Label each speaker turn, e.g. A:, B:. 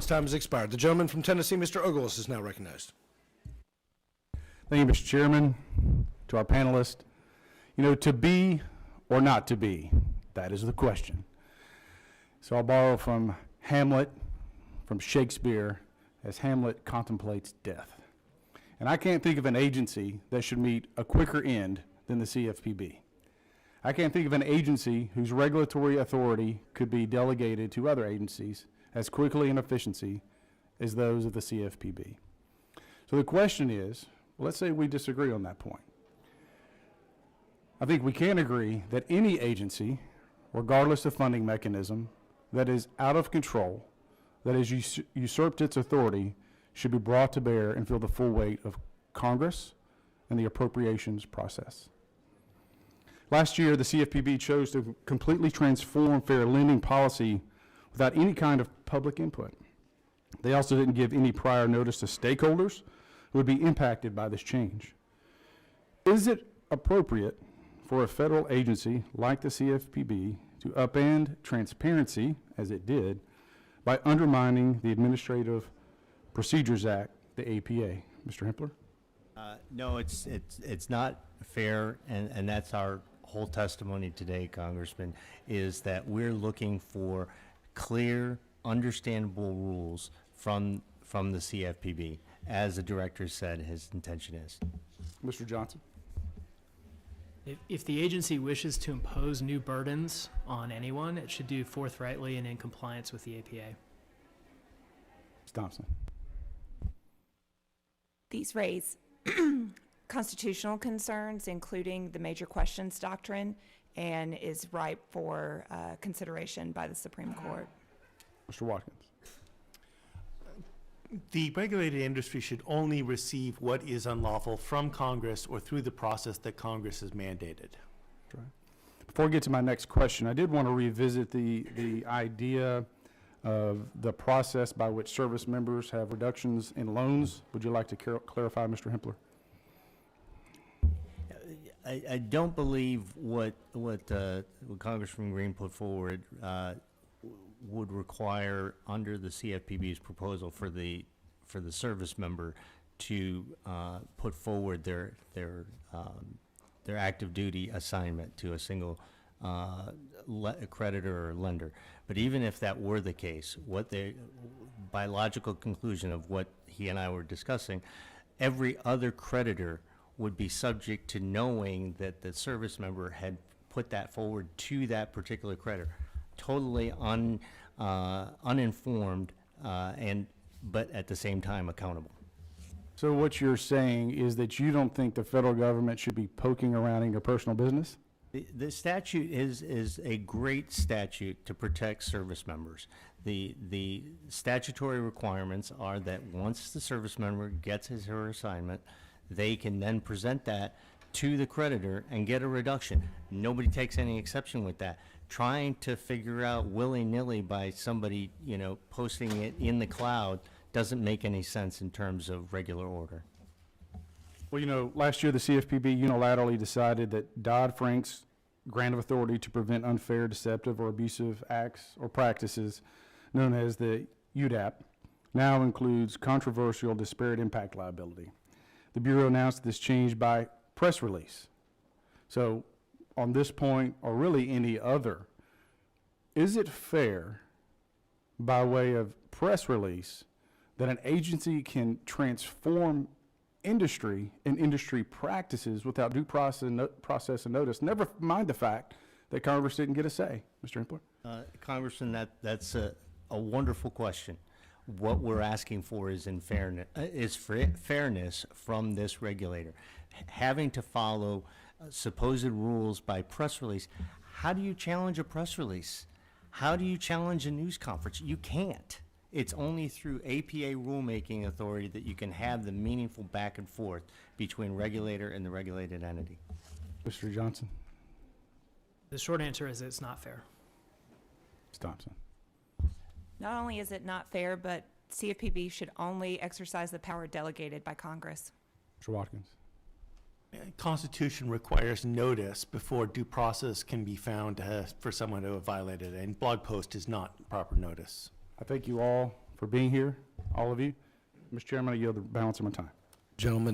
A: Time has expired. The gentleman from Tennessee, Mr. Ogles, is now recognized.
B: Thank you, Mr. Chairman. To our panelists, you know, to be or not to be, that is the question. So I'll borrow from Hamlet, from Shakespeare, as Hamlet contemplates death. And I can't think of an agency that should meet a quicker end than the CFPB. I can't think of an agency whose regulatory authority could be delegated to other agencies as quickly and efficiently as those of the CFPB. So the question is, well, let's say we disagree on that point. I think we can agree that any agency, regardless of funding mechanism, that is out of control, that has usurped its authority, should be brought to bear and feel the full weight of Congress and the appropriations process. Last year, the CFPB chose to completely transform fair lending policy without any kind of public input. They also didn't give any prior notice to stakeholders who would be impacted by this change. Is it appropriate for a federal agency like the CFPB to upend transparency, as it did, by undermining the Administrative Procedures Act, the APA? Mr. Hempler?
C: No, it's not fair, and that's our whole testimony today, Congressman, is that we're looking for clear, understandable rules from the CFPB, as the director said his intention is.
B: Mr. Johnson?
D: If the agency wishes to impose new burdens on anyone, it should do forthrightly and in compliance with the APA.
B: Ms. Thompson?
E: These raise constitutional concerns, including the major questions doctrine, and is ripe for consideration by the Supreme Court.
B: Mr. Watkins?
F: The regulated industry should only receive what is unlawful from Congress or through the process that Congress has mandated.
B: Before I get to my next question, I did want to revisit the idea of the process by which service members have reductions in loans. Would you like to clarify, Mr. Hempler?
C: I don't believe what Congressman Green put forward would require under the CFPB's proposal for the service member to put forward their active duty assignment to a single creditor or lender. But even if that were the case, by logical conclusion of what he and I were discussing, every other creditor would be subject to knowing that the service member had put that forward to that particular creditor, totally uninformed, but at the same time accountable.
B: So what you're saying is that you don't think the federal government should be poking around in your personal business?
C: The statute is a great statute to protect service members. The statutory requirements are that once the service member gets his or her assignment, they can then present that to the creditor and get a reduction. Nobody takes any exception with that. Trying to figure out willy-nilly by somebody, posting it in the cloud doesn't make any sense in terms of regular order.
B: Well, last year the CFPB unilaterally decided that Dodd-Frank's grant of authority to prevent unfair, deceptive, or abusive acts or practices, known as the UDAP, now includes controversial disparate impact liability. The Bureau announced this change by press release. So on this point, or really any other, is it fair, by way of press release, that an agency can transform industry and industry practices without due process and notice? Never mind the fact that Congress didn't get a say. Mr. Hempler?
C: Congressman, that's a wonderful question. What we're asking for is fairness from this regulator. Having to follow supposed rules by press release. How do you challenge a press release? How do you challenge a news conference? You can't. It's only through APA rulemaking authority that you can have the meaningful back and forth between regulator and the regulated entity.
B: Mr. Johnson?
D: The short answer is it's not fair.
B: Ms. Thompson?
E: Not only is it not fair, but CFPB should only exercise the power delegated by Congress.
B: Mr. Watkins?
F: Constitution requires notice before due process can be found for someone to have violated it, and blog post is not proper notice.
B: I thank you all for being here, all of you. Mr. Chairman, I yield the balance of my time.
A: Gentlemen,